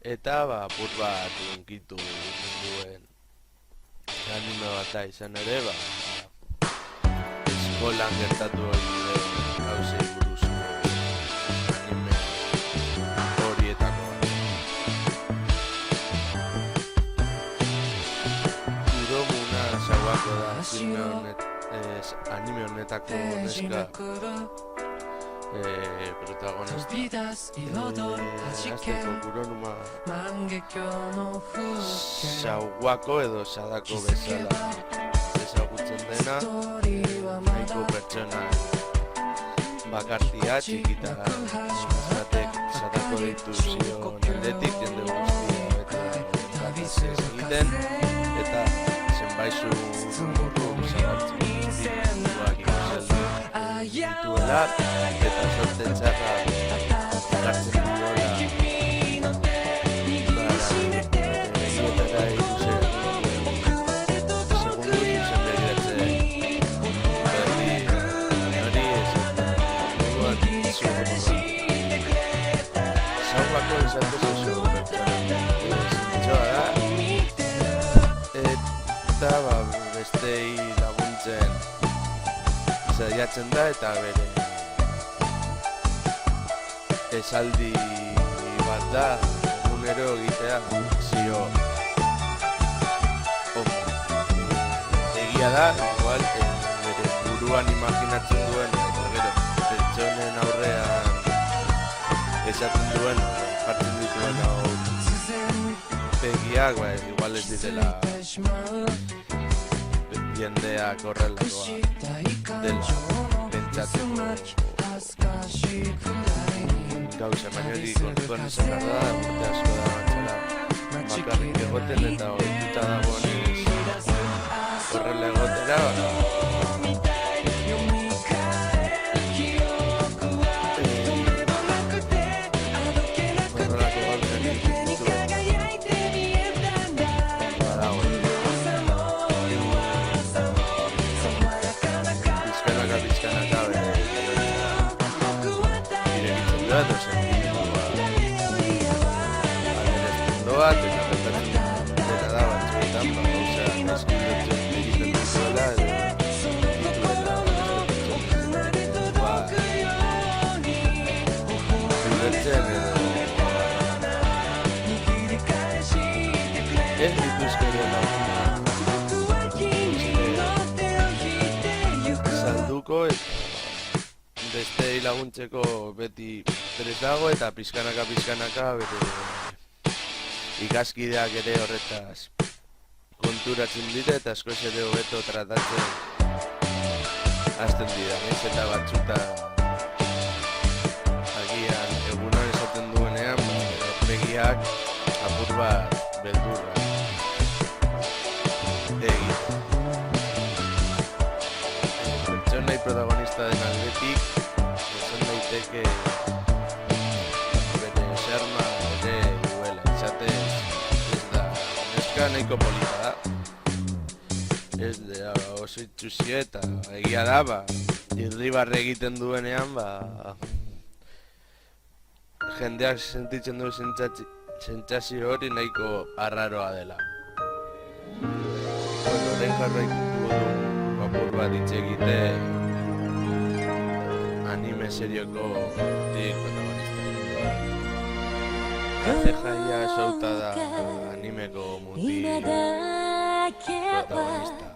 Eta apur bat unkitu munduen anime bat izan ere, eskolan gertatu hori gauzei buruzko anime horietako bat. Kuromuna Sawako da anime honetako neska protagonista. Azteko Kuronuma Sawako edo Sadako bezala ezagutzen dena, nahiko pertsona bakartia, txikita batek Sadako deitu zion aldetik, jende guztia bete egiten, eta zenbaizu zabaltzen dituak dituela, eta sorten txarra gartzen diola eta bestei laguntzen saiatzen da, eta bere esaldi bat da egunero egitea zio egia da, igual bere buruan imaginatzen duen, eta gero pertsonen aurrean pentsatzen duen jartzen dituen hau begiak, igual ez ditela jendeak horrelakoa dela pentsatzeko gauza, baina hori kontuan izan behar da, urte asko da bantzala bakarrik egoten eta ohituta dagoenez horrela egotera bat, eta gertatzen dena da batzuetan, gauza eskildotzen egiten duzuela edo dituela ulertzen edo ez dituzkeria salduko eta bestei laguntzeko beti prest dago eta pixkanaka bere ikaskideak ere horretaz konturatzen dira eta askoz ere hobeto tratatzen hasten dira, eta batzuta agian egunon esaten duenean begiak apur bat beldurra egin. Pertsonai protagonista den aldetik esan daiteke bere xarma ere duela, izatez ez da neska nahiko polita da, ez da oso itxusia eta egia da, irribarre egiten duenean jendeak sentitzen du sentsazio hori nahiko arraroa dela. Horren jarraituko du apur bat hitz egite anime serioko protagonista. Kazejaia sauta da animeko muti protagonista.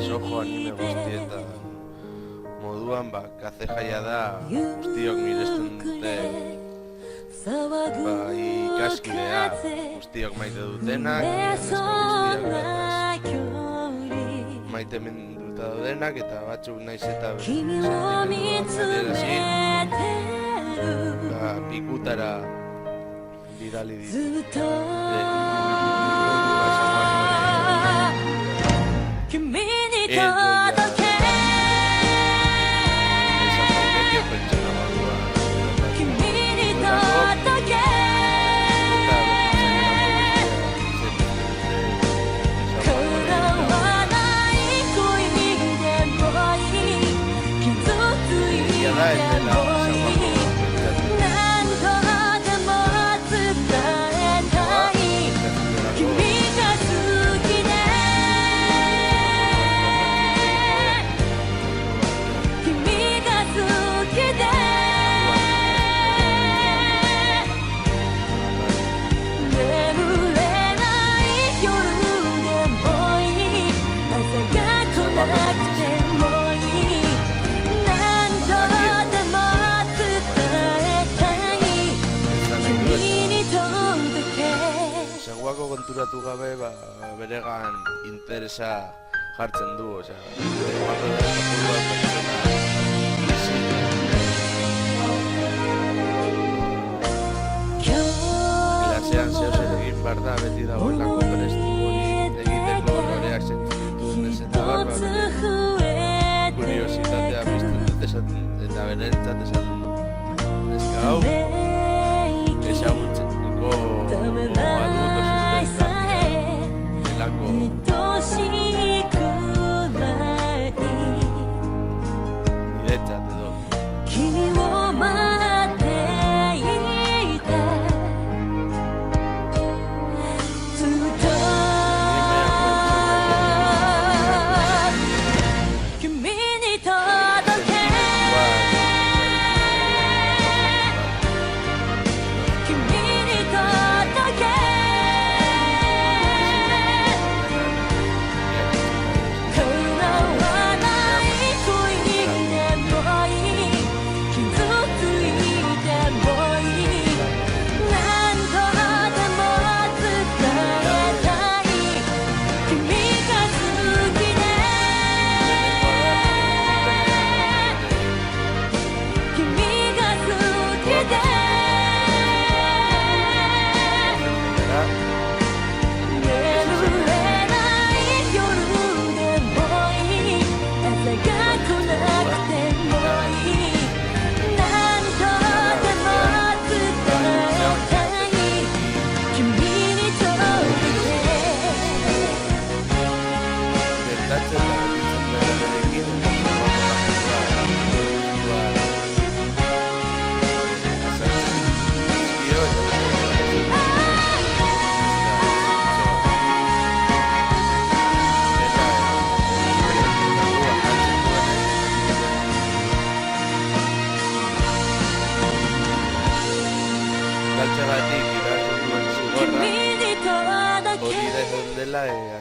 Soho anime guztietan moduan kazejaia da guztiok miresten dute ikaskidea guztiok maite dutenak, guztiok maite menduta daudenak eta batzuk naiz eta sentimenduak pikutara bidali ditu. Konturatu gabe beregan interesa jartzen du, klasean zehozer egin behar da beti dagoelako prestu hori egiteko loreak sentitzen dituen eta bere kuriositatea pizten dut eta berentzat esaten dut. Ezka hau, ezagutzeko adulto delako niretzat edo Kinzu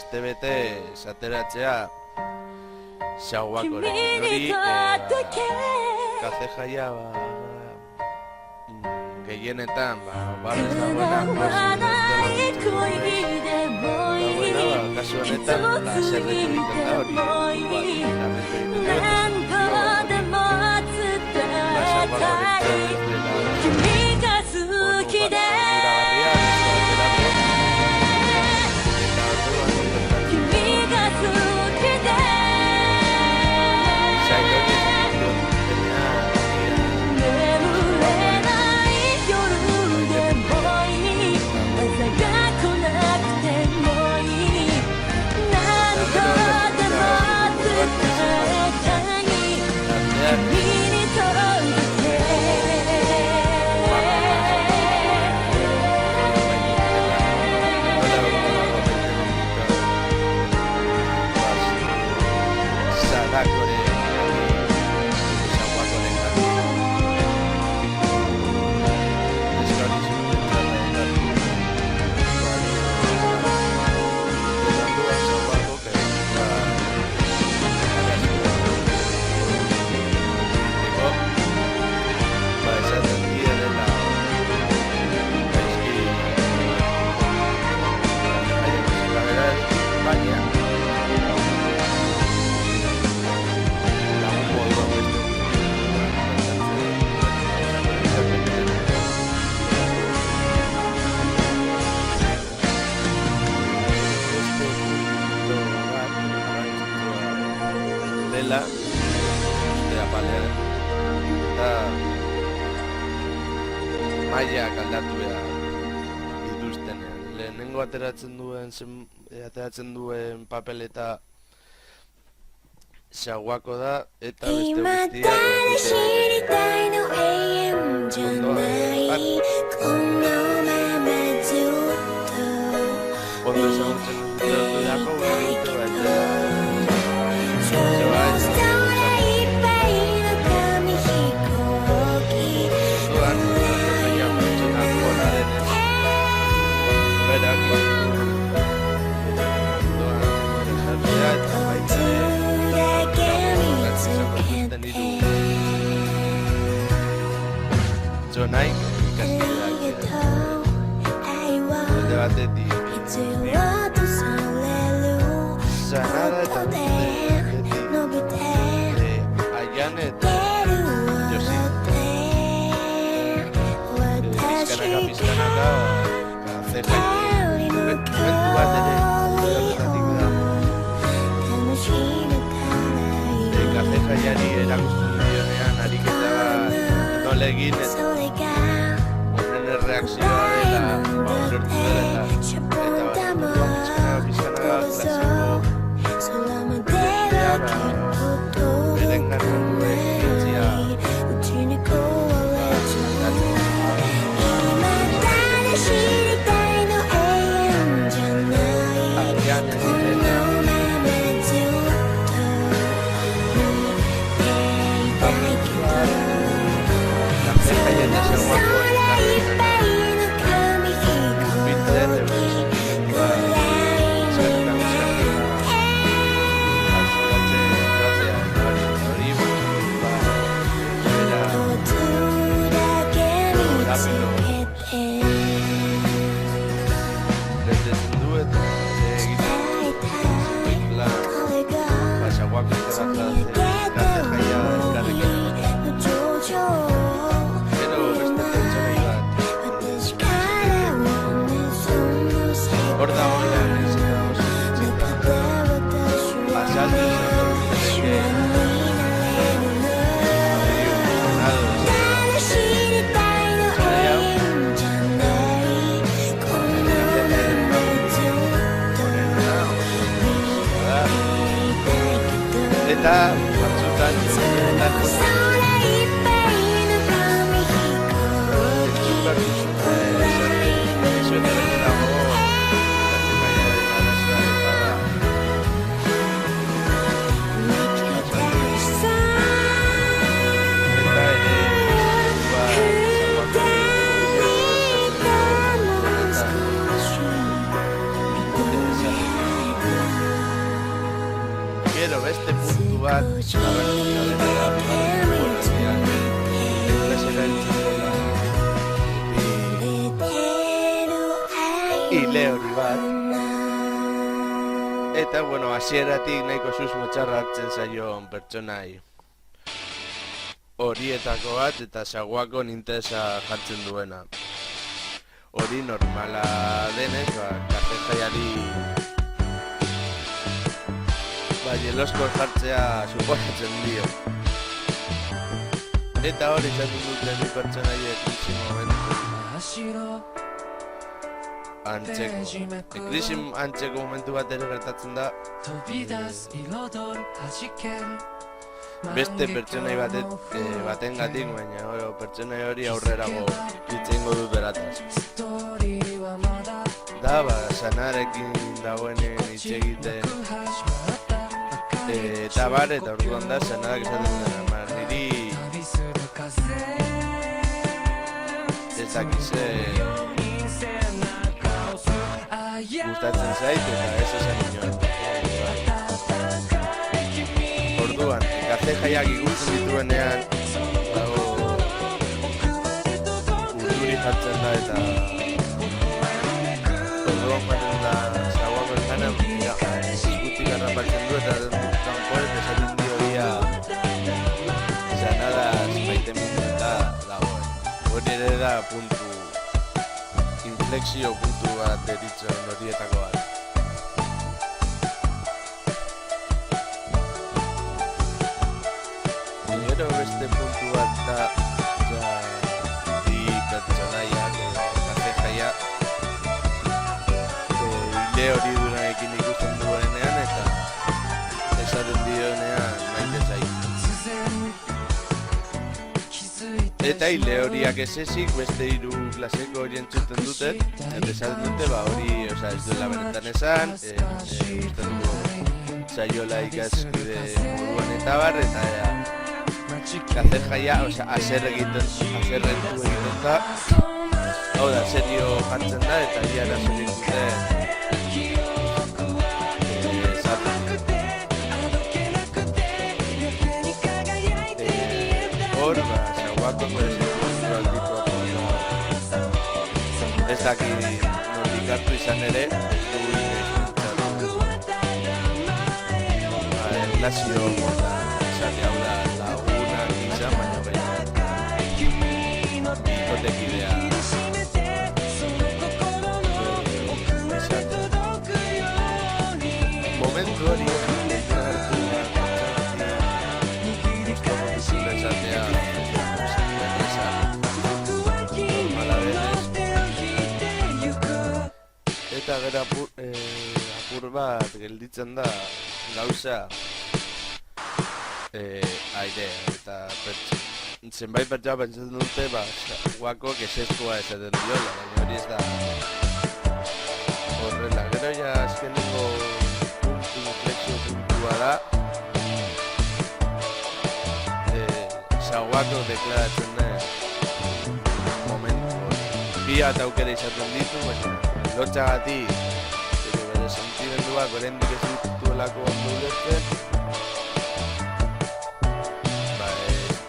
aste bete esateratzea Xaguakorekin hori kafe jaia gehienetan barrez dagoena kasu honetan zerretu egiten da hori dela apalean eta mailak aldatu behar dituztenean. Lehenengo ateratzen duen papeleta Xaguako da eta beste ondo ezagutzen dudako Zonai ikaskideak alde batetik Zanara eta Aiane eta Josi pizkanaka mentu bat ere horretatik da kafe jaiari erakusten dionean ariketa bat nola egin eta honen erreakzioa dela ulertu dela eta pizkanaka klasiko beren gana duen itzia garrantzitsua dela bigarren klasera entzutela ile hori bat. Eta, bueno, hasieratik nahiko susmo txarra hartzen zaion pertsonai horietako bat eta saguako interesa jartzen duena. Hori normala denez, kafe jaiari jelosko jartzea suposatzen dio. Eta hori izaten duten bi pertsonaiek krisi momentu krisi antzeko momentu bat ere gertatzen da beste pertsonai batengatik, baina pertsonai hori aurrerago hitzengo dut berataz. Da, Sanarekin dagoenen hitz egiten eta orduan da Sanarak esaten dena, niri ezakize gustatzen zait eta ez esan inoen. Orduan, kafe jaiak ikusten dituenean dago urduri jartzen da eta orduan joaten da zaguako elkanan eskutik arrapatzen du eta kanpoet esaten dio dia Sanaraz maite minuta dagoen. Hori ere da inflexio puntu bat deritzen horietako bat. Gero beste puntu bat da bi pertsonaiak kafe jaia ile hori duenekin ikusten duenean eta esaten dionean maite zait. Eta ile horiak ez ezik beste hiru klaseko hori entzuten dute eta esaten dute hori ez duela benetan esan usten du zaiola ikaskide moduan eta bar eta kafe jaia aserrentu egiten da. Hau da, serio jartzen da eta iara serio duten hor, zaguako ez daki nondik hartu izan ere erlazio izate hau da lagunak izan, baina bikotekidea momentu hori eta gero apur bat gelditzen da gauza airea eta zenbait pertsona pentsatzen dute guakok esezkoa esaten diola, baina hori ez da horrela. Gero ja azkeneko inflexio puntua da Saguako deklaratzen den momentu bi bat aukera izaten ditu, baina lortzagatik bere sentimenduak oraindik ez dituelako ondo ulertzen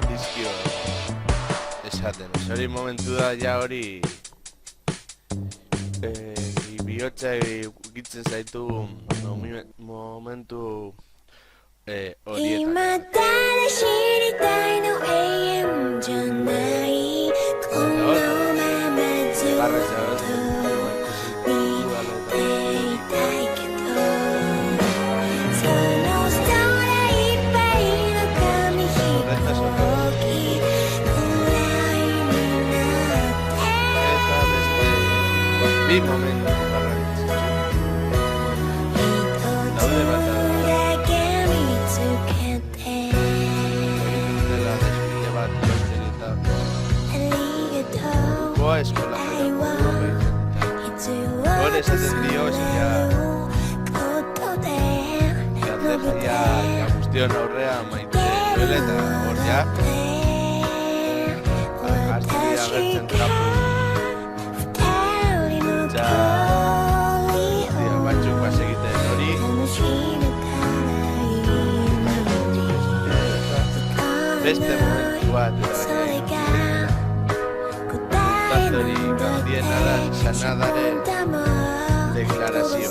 dizkio esaten. Hori momentu da ja hori bihotza ukitzen zaitu momentu horietan. Bi momentu garrantzitsu daude bat dela despide bat lortzen eta goa eskola hor esaten dio ja guztion aurrean maite duela eta hor ja hartzia agertzen trapu batzuk egiten hori beste momentu bat puntazorik handiena da Sanadaren deklarazio.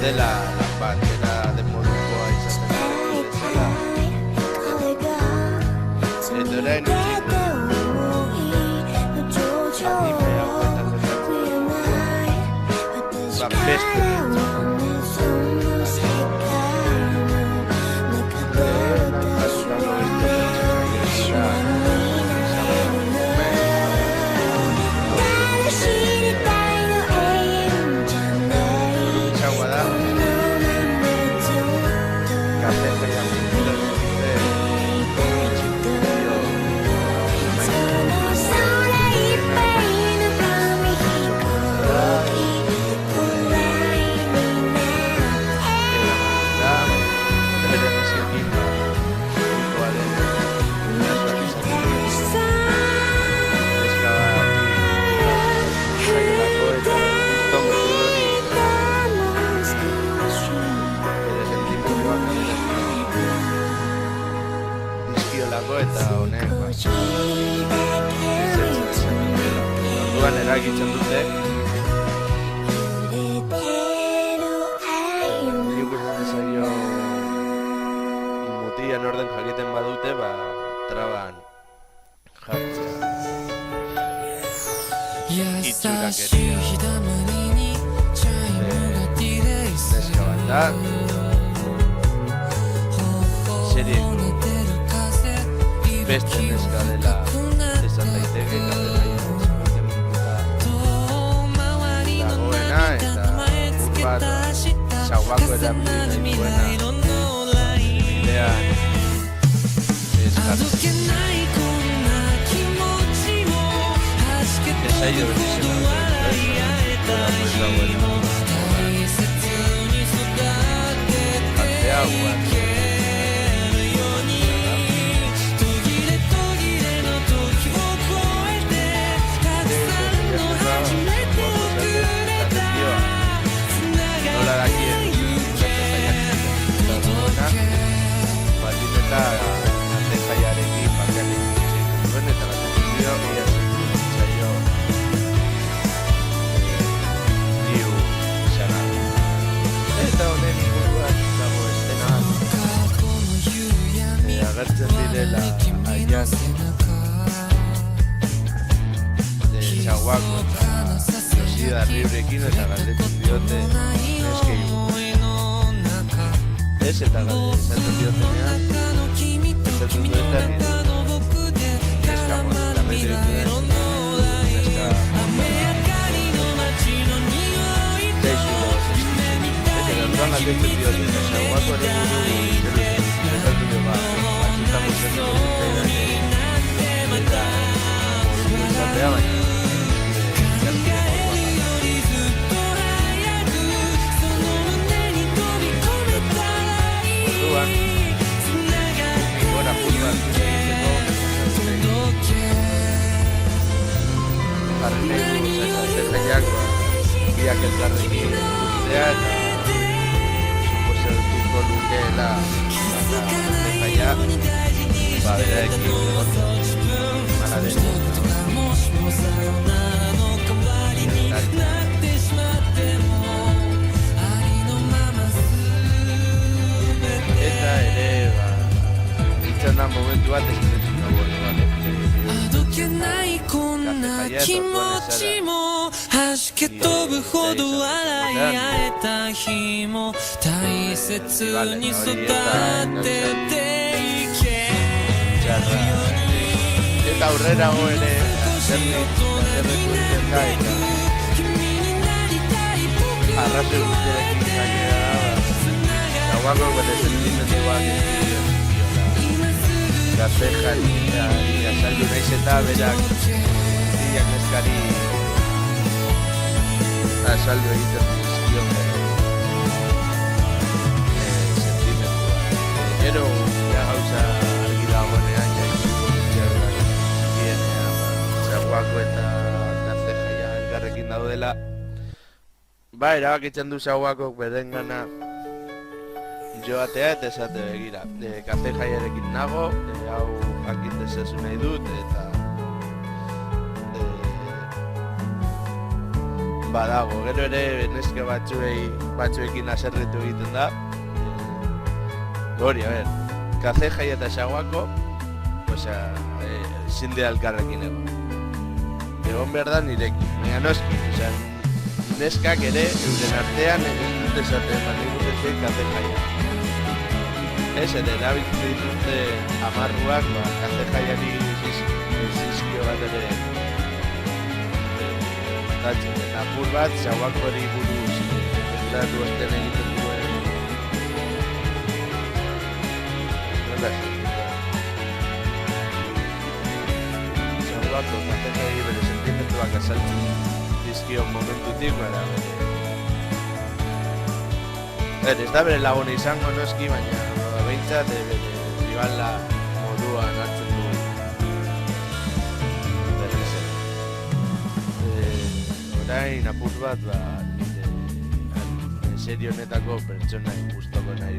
Dela batera de modukoa izaten bezala. Eta orain animea guetatzen bat beste eta honek orduan eragitzen dute ikusten dezaio mutian orden jakiten badute traban jartzea itxurakeria neska bat da serie beste neska dela esan daiteke dagoena eta urbat txauako erabili duena bidean eskatzen esaio benizena artea guan Jaiarekin batearekin zuen eta gaten egia zaio diu izana. Eta honen inguruan dago estena agertzen direla aian txauako eta Josida Ribrekin eta galdetzen diote neskei ez eta galdetzen diotenean esaten duetan neska mozita bete duten neska teixu dago eta orduan galdetzen dioten txauako ere buru esaten dut batzuta mozetu zitzaidan eta modu izatea baina gora pulbat egiteko jarri nahi du zaiak biak elkarrekin guztea eta suposatuko lukeela zaia beraekin mala den eta ere itzan da momentu bat espezitu nagoen eta aurrerago ere erretu egiten da, eta arrazoi guztiarekin gainera da, Shawako bere sentimenduak ez gaztejari azaldu naiz eta berak ziak neskari azaldu egiten dizkion sentimenduak. Gero gauza argi dagoenean jaituko guztiak dienean Shawako eta gaztejaia elkarrekin daudela. Erabakitzen du Shawakok berengana joatea eta esate begira. Gaztejaiarekin nago, hau jakin dezazu nahi dut, eta badago. Gero ere neska batzuekin haserretu egiten da. Hori, Gaztejaia eta Shawako, ezin dira elkarrekin egon. Egon behar da nirekin, baina noski, neskak ere euren artean egin dut esaten, baina ikusetik Gaztejaia. Ez, ere erabiltzen dituzte amarruak, Gaztejaiari zizkio bat ere datzen. Apur bat, Shawakori buruz entratu esten egiten duen. Shawako Gaztejaiari bere sentimenduak azaltzen dizkion momentutik, ez da bere laguna izango noski, baina behintzat bere ribala moduan hartzen du berriz ere. Orain apur bat, nire serie honetako pertsonai gustoko nahi